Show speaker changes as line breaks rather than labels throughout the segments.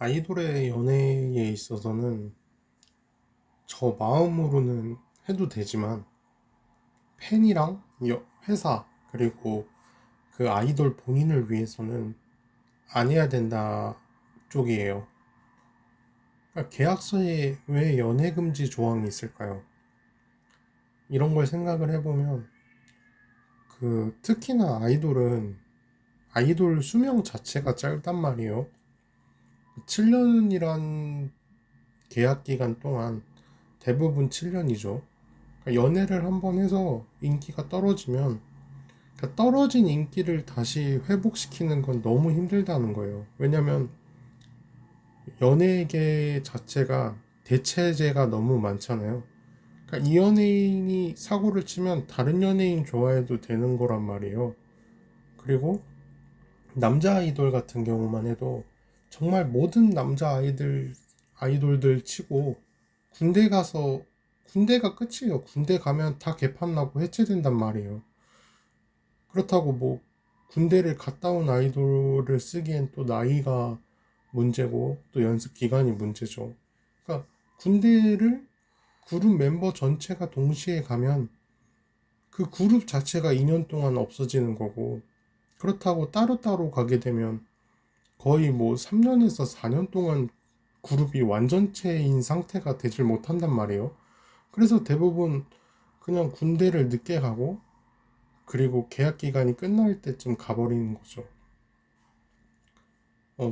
아이돌의 연애에 있어서는 저 마음으로는 해도 되지만 팬이랑 회사 그리고 그 아이돌 본인을 위해서는 안 해야 된다 쪽이에요. 그러니까 계약서에 왜 연애 금지 조항이 있을까요? 이런 걸 생각을 해보면 특히나 아이돌은 아이돌 수명 자체가 짧단 말이에요. 7년이란 계약 기간 동안 대부분 7년이죠. 연애를 한번 해서 인기가 떨어지면 떨어진 인기를 다시 회복시키는 건 너무 힘들다는 거예요. 왜냐면 연예계 자체가 대체제가 너무 많잖아요. 그러니까 이 연예인이 사고를 치면 다른 연예인 좋아해도 되는 거란 말이에요. 그리고 남자 아이돌 같은 경우만 해도 정말 모든 남자 아이돌들 치고 군대 가서 군대가 끝이에요. 군대 가면 다 개판 나고 해체된단 말이에요. 그렇다고 뭐 군대를 갔다 온 아이돌을 쓰기엔 또 나이가 문제고 또 연습 기간이 문제죠. 그러니까 군대를 그룹 멤버 전체가 동시에 가면 그 그룹 자체가 2년 동안 없어지는 거고, 그렇다고 따로따로 가게 되면 거의 뭐 3년에서 4년 동안 그룹이 완전체인 상태가 되질 못한단 말이에요. 그래서 대부분 그냥 군대를 늦게 가고 그리고 계약 기간이 끝날 때쯤 가버리는 거죠.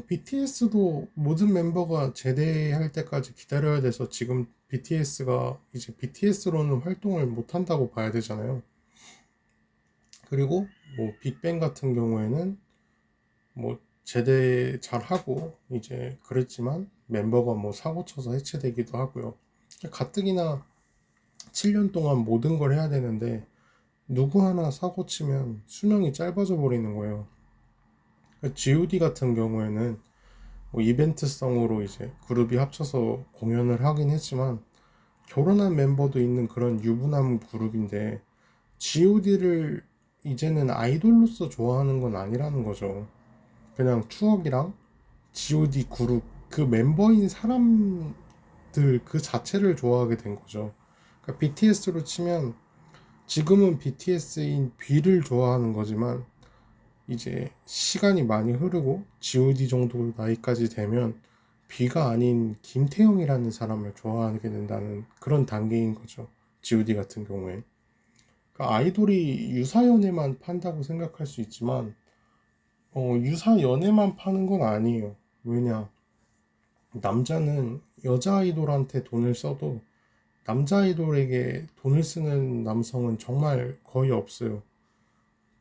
BTS도 모든 멤버가 제대할 때까지 기다려야 돼서 지금 BTS가 이제 BTS로는 활동을 못 한다고 봐야 되잖아요. 그리고 뭐 빅뱅 같은 경우에는 뭐 제대 잘 하고 이제 그랬지만 멤버가 뭐 사고 쳐서 해체되기도 하고요. 가뜩이나 7년 동안 모든 걸 해야 되는데 누구 하나 사고 치면 수명이 짧아져 버리는 거예요. G.O.D 같은 경우에는 뭐 이벤트성으로 이제 그룹이 합쳐서 공연을 하긴 했지만 결혼한 멤버도 있는 그런 유부남 그룹인데 G.O.D를 이제는 아이돌로서 좋아하는 건 아니라는 거죠. 그냥 추억이랑 G.O.D 그룹 그 멤버인 사람들 그 자체를 좋아하게 된 거죠. 그러니까 BTS로 치면 지금은 BTS인 B를 좋아하는 거지만 이제 시간이 많이 흐르고 G.O.D 정도 나이까지 되면 B가 아닌 김태형이라는 사람을 좋아하게 된다는 그런 단계인 거죠. G.O.D 같은 경우에. 그러니까 아이돌이 유사연애만 판다고 생각할 수 있지만 유사연애만 파는 건 아니에요. 왜냐? 남자는 여자 아이돌한테 돈을 써도 남자 아이돌에게 돈을 쓰는 남성은 정말 거의 없어요.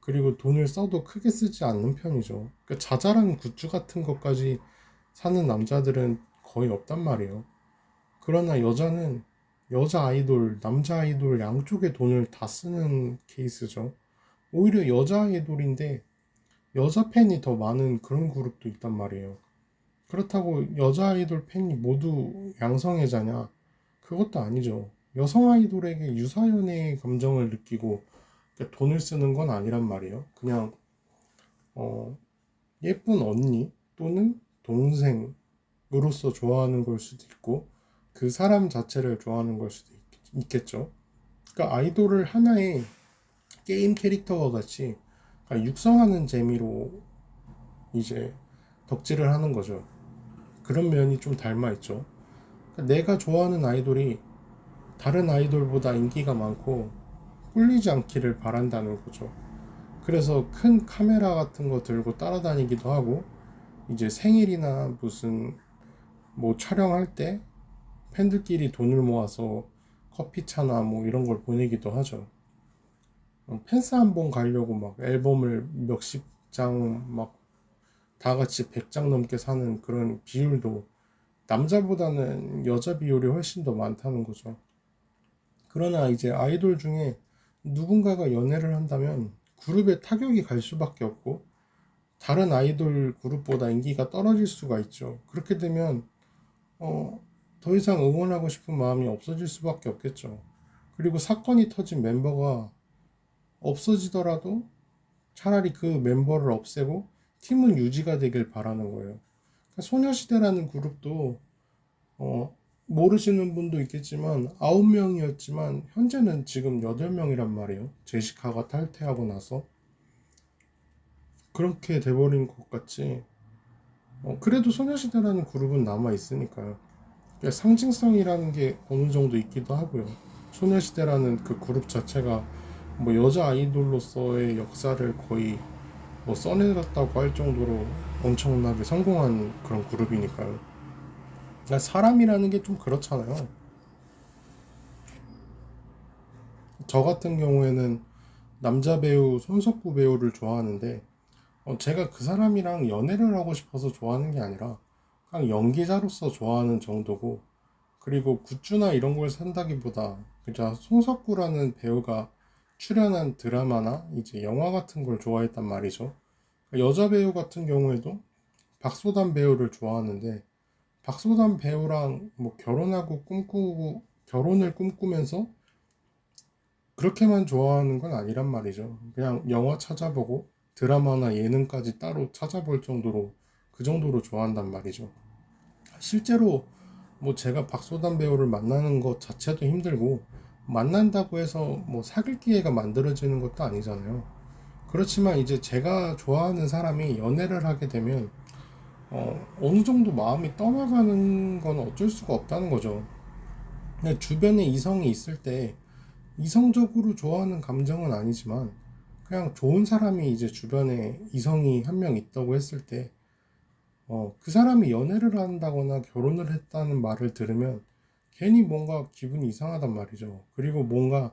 그리고 돈을 써도 크게 쓰지 않는 편이죠. 그러니까 자잘한 굿즈 같은 것까지 사는 남자들은 거의 없단 말이에요. 그러나 여자는 여자 아이돌, 남자 아이돌 양쪽에 돈을 다 쓰는 케이스죠. 오히려 여자 아이돌인데 여자 팬이 더 많은 그런 그룹도 있단 말이에요. 그렇다고 여자 아이돌 팬이 모두 양성애자냐? 그것도 아니죠. 여성 아이돌에게 유사연애의 감정을 느끼고 돈을 쓰는 건 아니란 말이에요. 그냥 어, 예쁜 언니 또는 동생으로서 좋아하는 걸 수도 있고 그 사람 자체를 좋아하는 걸 수도 있겠죠. 그러니까 아이돌을 하나의 게임 캐릭터와 같이 육성하는 재미로 이제 덕질을 하는 거죠. 그런 면이 좀 닮아 있죠. 그러니까 내가 좋아하는 아이돌이 다른 아이돌보다 인기가 많고 꿀리지 않기를 바란다는 거죠. 그래서 큰 카메라 같은 거 들고 따라다니기도 하고 이제 생일이나 무슨 뭐 촬영할 때 팬들끼리 돈을 모아서 커피차나 뭐 이런 걸 보내기도 하죠. 팬싸 한 번 가려고 막 앨범을 몇십 장 막 다 같이 100장 넘게 사는 그런 비율도 남자보다는 여자 비율이 훨씬 더 많다는 거죠. 그러나 이제 아이돌 중에 누군가가 연애를 한다면 그룹에 타격이 갈 수밖에 없고 다른 아이돌 그룹보다 인기가 떨어질 수가 있죠. 그렇게 되면 어, 더 이상 응원하고 싶은 마음이 없어질 수밖에 없겠죠. 그리고 사건이 터진 멤버가 없어지더라도 차라리 그 멤버를 없애고 팀은 유지가 되길 바라는 거예요. 소녀시대라는 그룹도 모르시는 분도 있겠지만 9명이었지만 현재는 지금 8명이란 말이에요. 제시카가 탈퇴하고 나서 그렇게 돼버린 것 같이 그래도 소녀시대라는 그룹은 남아 있으니까요. 그러니까 상징성이라는 게 어느 정도 있기도 하고요. 소녀시대라는 그 그룹 자체가 뭐 여자 아이돌로서의 역사를 거의 뭐 써내렸다고 할 정도로 엄청나게 성공한 그런 그룹이니까요. 그러니까 사람이라는 게 좀 그렇잖아요. 저 같은 경우에는 남자 배우 손석구 배우를 좋아하는데 제가 그 사람이랑 연애를 하고 싶어서 좋아하는 게 아니라 그냥 연기자로서 좋아하는 정도고, 그리고 굿즈나 이런 걸 산다기보다 그냥 손석구라는 배우가 출연한 드라마나 이제 영화 같은 걸 좋아했단 말이죠. 여자 배우 같은 경우에도 박소담 배우를 좋아하는데 박소담 배우랑 뭐 결혼하고 꿈꾸고 결혼을 꿈꾸면서 그렇게만 좋아하는 건 아니란 말이죠. 그냥 영화 찾아보고 드라마나 예능까지 따로 찾아볼 정도로 그 정도로 좋아한단 말이죠. 실제로 뭐 제가 박소담 배우를 만나는 것 자체도 힘들고 만난다고 해서 뭐 사귈 기회가 만들어지는 것도 아니잖아요. 그렇지만 이제 제가 좋아하는 사람이 연애를 하게 되면 어느 정도 마음이 떠나가는 건 어쩔 수가 없다는 거죠. 근데 주변에 이성이 있을 때 이성적으로 좋아하는 감정은 아니지만 그냥 좋은 사람이 이제 주변에 이성이 한 명 있다고 했을 때 그 사람이 연애를 한다거나 결혼을 했다는 말을 들으면 괜히 뭔가 기분이 이상하단 말이죠. 그리고 뭔가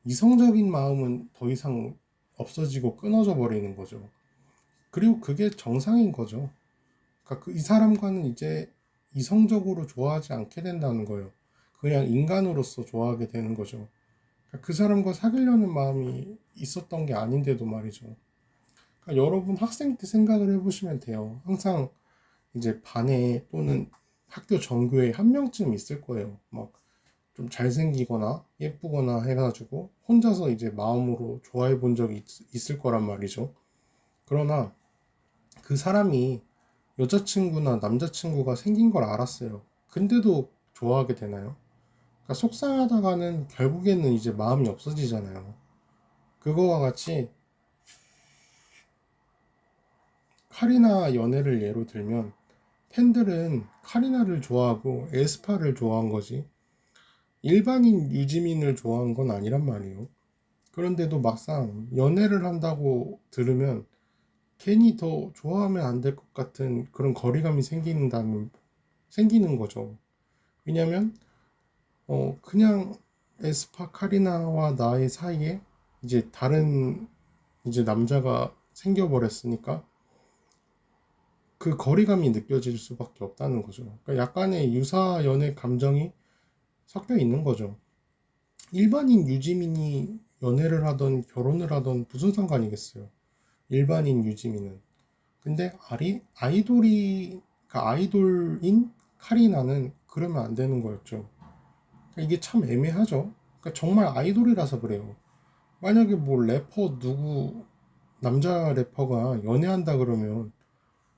이성적인 마음은 더 이상 없어지고 끊어져 버리는 거죠. 그리고 그게 정상인 거죠. 그러니까 이 사람과는 이제 이성적으로 좋아하지 않게 된다는 거예요. 그냥 인간으로서 좋아하게 되는 거죠. 그러니까 그 사람과 사귀려는 마음이 있었던 게 아닌데도 말이죠. 그러니까 여러분 학생 때 생각을 해보시면 돼요. 항상 이제 반에 또는 학교 전교에 한 명쯤 있을 거예요. 막 좀 잘생기거나 예쁘거나 해가지고 혼자서 이제 마음으로 좋아해 본 적이 있을 거란 말이죠. 그러나 그 사람이 여자친구나 남자친구가 생긴 걸 알았어요. 근데도 좋아하게 되나요? 그러니까 속상하다가는 결국에는 이제 마음이 없어지잖아요. 그거와 같이 카리나 연애를 예로 들면 팬들은 카리나를 좋아하고 에스파를 좋아한 거지 일반인 유지민을 좋아한 건 아니란 말이에요. 그런데도 막상 연애를 한다고 들으면 괜히 더 좋아하면 안 될 것 같은 그런 거리감이 생기는 거죠. 왜냐면 그냥 에스파 카리나와 나의 사이에 이제 다른 이제 남자가 생겨버렸으니까 그 거리감이 느껴질 수밖에 없다는 거죠. 그러니까 약간의 유사 연애 감정이 섞여 있는 거죠. 일반인 유지민이 연애를 하던 결혼을 하던 무슨 상관이겠어요. 일반인 유지민은. 근데 그러니까 아이돌인 카리나는 그러면 안 되는 거였죠. 그러니까 이게 참 애매하죠. 그러니까 정말 아이돌이라서 그래요. 만약에 뭐 래퍼 누구 남자 래퍼가 연애한다 그러면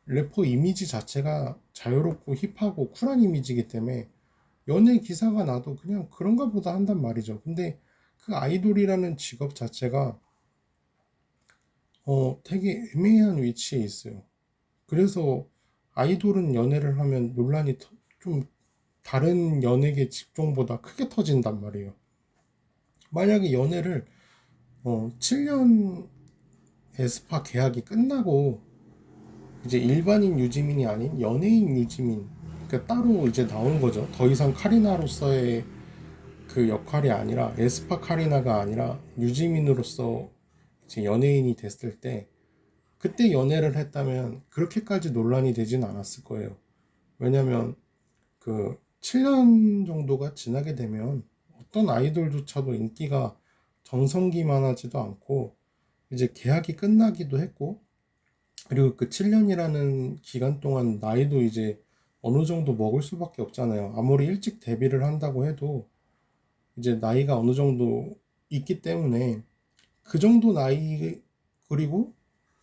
래퍼 이미지 자체가 자유롭고 힙하고 쿨한 이미지이기 때문에 연예 기사가 나도 그냥 그런가 보다 한단 말이죠. 근데 그 아이돌이라는 직업 자체가 되게 애매한 위치에 있어요. 그래서 아이돌은 연애를 하면 논란이 좀 다른 연예계 직종보다 크게 터진단 말이에요. 만약에 연애를 7년 에스파 계약이 끝나고 이제 일반인 유지민이 아닌 연예인 유지민, 그러니까 따로 이제 나오는 거죠. 더 이상 카리나로서의 그 역할이 아니라 에스파 카리나가 아니라 유지민으로서 이제 연예인이 됐을 때 그때 연애를 했다면 그렇게까지 논란이 되진 않았을 거예요. 왜냐면 그 7년 정도가 지나게 되면 어떤 아이돌조차도 인기가 정성기만 하지도 않고 이제 계약이 끝나기도 했고, 그리고 그 7년이라는 기간 동안 나이도 이제 어느 정도 먹을 수밖에 없잖아요. 아무리 일찍 데뷔를 한다고 해도 이제 나이가 어느 정도 있기 때문에 그 정도 나이, 그리고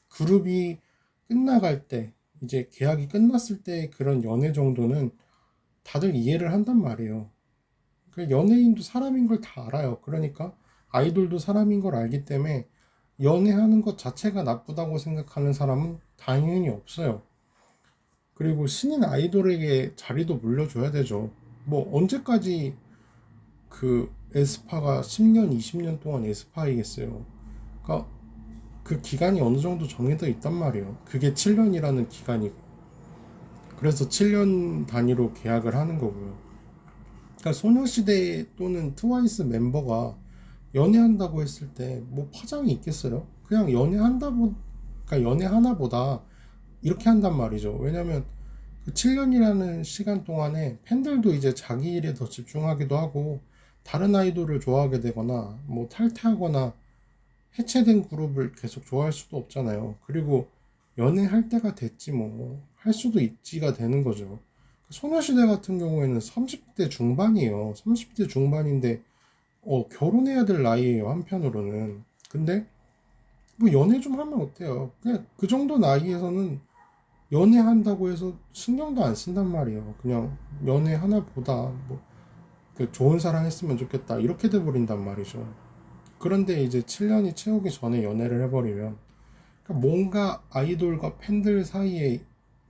그룹이 끝나갈 때 이제 계약이 끝났을 때 그런 연애 정도는 다들 이해를 한단 말이에요. 그 연예인도 사람인 걸 다 알아요. 그러니까 아이돌도 사람인 걸 알기 때문에 연애하는 것 자체가 나쁘다고 생각하는 사람은 당연히 없어요. 그리고 신인 아이돌에게 자리도 물려줘야 되죠. 뭐 언제까지 그 에스파가 10년, 20년 동안 에스파이겠어요. 그러니까 그 기간이 어느 정도 정해져 있단 말이에요. 그게 7년이라는 기간이고. 그래서 7년 단위로 계약을 하는 거고요. 그러니까 소녀시대 또는 트와이스 멤버가 연애한다고 했을 때 뭐 파장이 있겠어요? 그냥 그러니까 연애하나 보다 이렇게 한단 말이죠. 왜냐면 그 7년이라는 시간 동안에 팬들도 이제 자기 일에 더 집중하기도 하고 다른 아이돌을 좋아하게 되거나 뭐 탈퇴하거나 해체된 그룹을 계속 좋아할 수도 없잖아요. 그리고 연애할 때가 됐지 뭐 할 수도 있지가 되는 거죠. 소녀시대 같은 경우에는 30대 중반이에요. 30대 중반인데 결혼해야 될 나이에요, 한편으로는. 근데 뭐 연애 좀 하면 어때요? 그냥 그 정도 나이에서는 연애한다고 해서 신경도 안 쓴단 말이에요. 그냥 연애 하나 보다 뭐그 좋은 사랑 했으면 좋겠다 이렇게 돼버린단 말이죠. 그런데 이제 7년이 채우기 전에 연애를 해버리면 그러니까 뭔가 아이돌과 팬들 사이에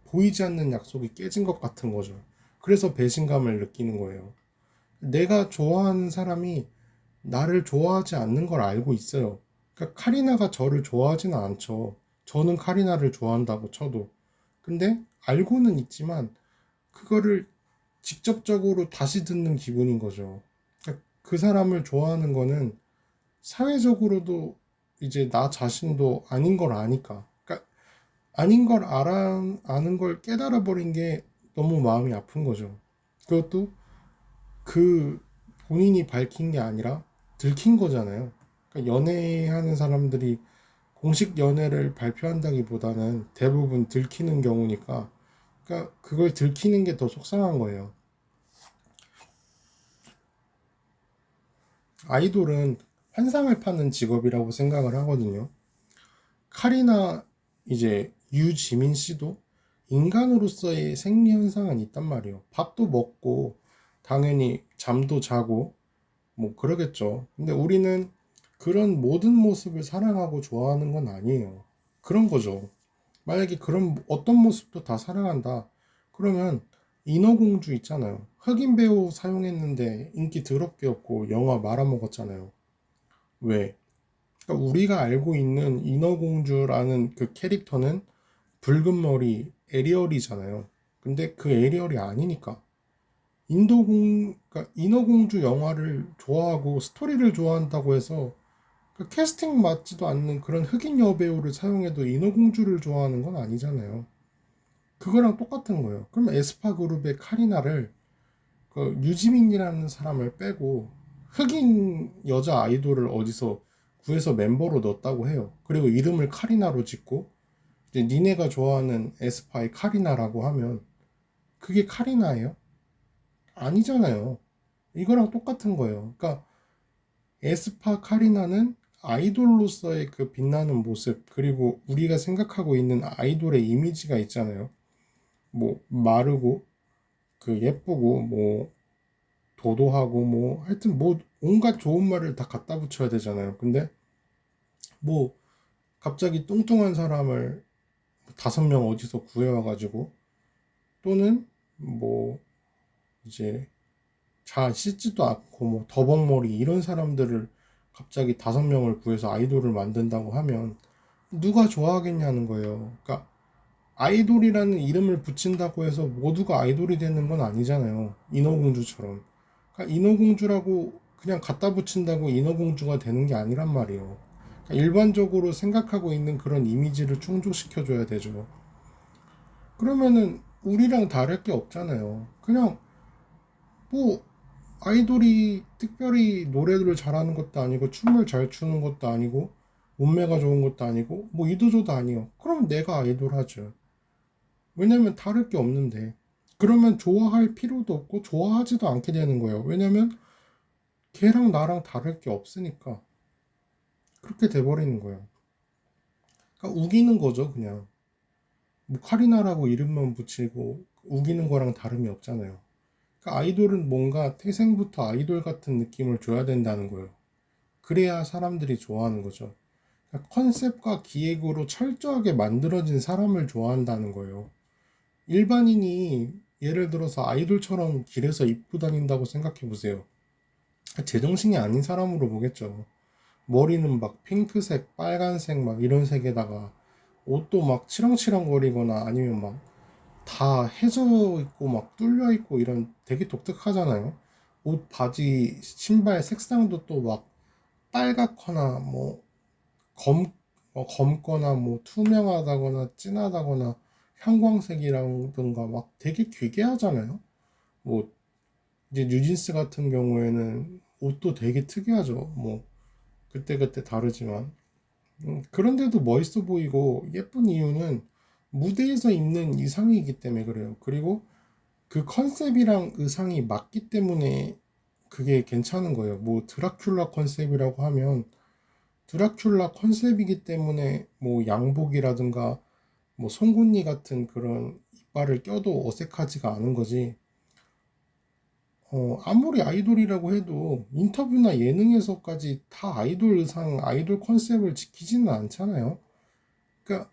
보이지 않는 약속이 깨진 것 같은 거죠. 그래서 배신감을 느끼는 거예요. 내가 좋아하는 사람이 나를 좋아하지 않는 걸 알고 있어요. 그러니까 카리나가 저를 좋아하지는 않죠. 저는 카리나를 좋아한다고 쳐도. 근데 알고는 있지만 그거를 직접적으로 다시 듣는 기분인 거죠. 그러니까 그 사람을 좋아하는 거는 사회적으로도 이제 나 자신도 아닌 걸 아니까. 그러니까 아닌 걸 아는 걸 깨달아 버린 게 너무 마음이 아픈 거죠. 그것도 그 본인이 밝힌 게 아니라 들킨 거잖아요. 그러니까 연애하는 사람들이 공식 연애를 발표한다기보다는 대부분 들키는 경우니까, 그러니까 그걸 들키는 게 더 속상한 거예요. 아이돌은 환상을 파는 직업이라고 생각을 하거든요. 카리나 이제 유지민 씨도 인간으로서의 생리 현상은 있단 말이에요. 밥도 먹고 당연히 잠도 자고 뭐 그러겠죠. 근데 우리는 그런 모든 모습을 사랑하고 좋아하는 건 아니에요. 그런 거죠. 만약에 그런 어떤 모습도 다 사랑한다. 그러면 인어공주 있잖아요. 흑인 배우 사용했는데 인기 더럽게 없고 영화 말아먹었잖아요. 왜? 그러니까 우리가 알고 있는 인어공주라는 그 캐릭터는 붉은 머리 에리얼이잖아요. 근데 그 에리얼이 아니니까. 그러니까 인어공주 영화를 좋아하고 스토리를 좋아한다고 해서 그 캐스팅 맞지도 않는 그런 흑인 여배우를 사용해도 인어공주를 좋아하는 건 아니잖아요. 그거랑 똑같은 거예요. 그럼 에스파 그룹의 카리나를 그 유지민이라는 사람을 빼고 흑인 여자 아이돌을 어디서 구해서 멤버로 넣었다고 해요. 그리고 이름을 카리나로 짓고 이제 니네가 좋아하는 에스파의 카리나라고 하면 그게 카리나예요? 아니잖아요. 이거랑 똑같은 거예요. 그러니까 에스파 카리나는 아이돌로서의 그 빛나는 모습, 그리고 우리가 생각하고 있는 아이돌의 이미지가 있잖아요. 뭐 마르고 그 예쁘고 뭐 도도하고 뭐 하여튼 뭐 온갖 좋은 말을 다 갖다 붙여야 되잖아요. 근데 뭐 갑자기 뚱뚱한 사람을 5명 어디서 구해와가지고 또는 뭐 이제 잘 씻지도 않고 뭐 더벅머리 이런 사람들을 갑자기 5명을 구해서 아이돌을 만든다고 하면 누가 좋아하겠냐는 거예요. 그러니까 아이돌이라는 이름을 붙인다고 해서 모두가 아이돌이 되는 건 아니잖아요. 인어공주처럼. 그러니까 인어공주라고 그냥 갖다 붙인다고 인어공주가 되는 게 아니란 말이에요. 그러니까 일반적으로 생각하고 있는 그런 이미지를 충족시켜줘야 되죠. 그러면은 우리랑 다를 게 없잖아요. 그냥 뭐 아이돌이 특별히 노래를 잘하는 것도 아니고 춤을 잘 추는 것도 아니고 몸매가 좋은 것도 아니고 뭐 이도저도 아니요. 그럼 내가 아이돌 하죠. 왜냐면 다를 게 없는데. 그러면 좋아할 필요도 없고 좋아하지도 않게 되는 거예요. 왜냐면 걔랑 나랑 다를 게 없으니까. 그렇게 돼버리는 거예요. 그러니까 우기는 거죠, 그냥. 뭐 카리나라고 이름만 붙이고 우기는 거랑 다름이 없잖아요. 그러니까 아이돌은 뭔가 태생부터 아이돌 같은 느낌을 줘야 된다는 거예요. 그래야 사람들이 좋아하는 거죠. 그러니까 컨셉과 기획으로 철저하게 만들어진 사람을 좋아한다는 거예요. 일반인이 예를 들어서 아이돌처럼 길에서 입고 다닌다고 생각해 보세요. 제정신이 아닌 사람으로 보겠죠. 머리는 막 핑크색, 빨간색 막 이런 색에다가 옷도 막 치렁치렁거리거나 아니면 막 다 해져 있고 막 뚫려 있고 이런 되게 독특하잖아요. 옷, 바지, 신발 색상도 또 막 빨갛거나 뭐 검거나 뭐 투명하다거나 진하다거나 형광색이라든가 막 되게 귀괴하잖아요. 뭐 이제 뉴진스 같은 경우에는 옷도 되게 특이하죠. 뭐 그때그때 다르지만 그런데도 멋있어 보이고 예쁜 이유는 무대에서 입는 의상이기 때문에 그래요. 그리고 그 컨셉이랑 의상이 맞기 때문에 그게 괜찮은 거예요. 뭐 드라큘라 컨셉이라고 하면 드라큘라 컨셉이기 때문에 뭐 양복이라든가 뭐 송곳니 같은 그런 이빨을 껴도 어색하지가 않은 거지. 아무리 아이돌이라고 해도 인터뷰나 예능에서까지 다 아이돌 의상, 아이돌 컨셉을 지키지는 않잖아요. 그러니까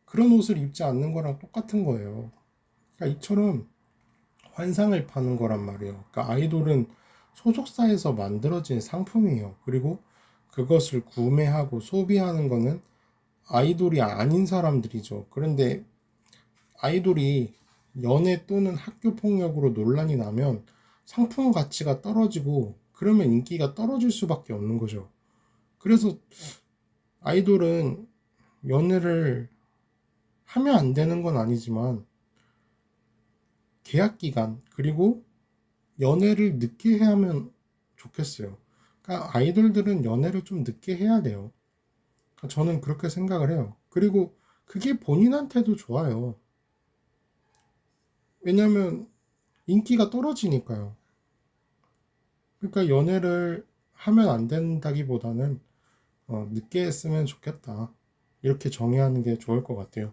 그런 옷을 입지 않는 거랑 똑같은 거예요. 그러니까 이처럼 환상을 파는 거란 말이에요. 그러니까 아이돌은 소속사에서 만들어진 상품이에요. 그리고 그것을 구매하고 소비하는 거는 아이돌이 아닌 사람들이죠. 그런데 아이돌이 연애 또는 학교 폭력으로 논란이 나면 상품 가치가 떨어지고 그러면 인기가 떨어질 수밖에 없는 거죠. 그래서 아이돌은 연애를 하면 안 되는 건 아니지만 계약 기간 그리고 연애를 늦게 해야 하면 좋겠어요. 그러니까 아이돌들은 연애를 좀 늦게 해야 돼요. 그러니까 저는 그렇게 생각을 해요. 그리고 그게 본인한테도 좋아요. 왜냐면 인기가 떨어지니까요. 그러니까 연애를 하면 안 된다기보다는 늦게 했으면 좋겠다. 이렇게 정의하는 게 좋을 것 같아요.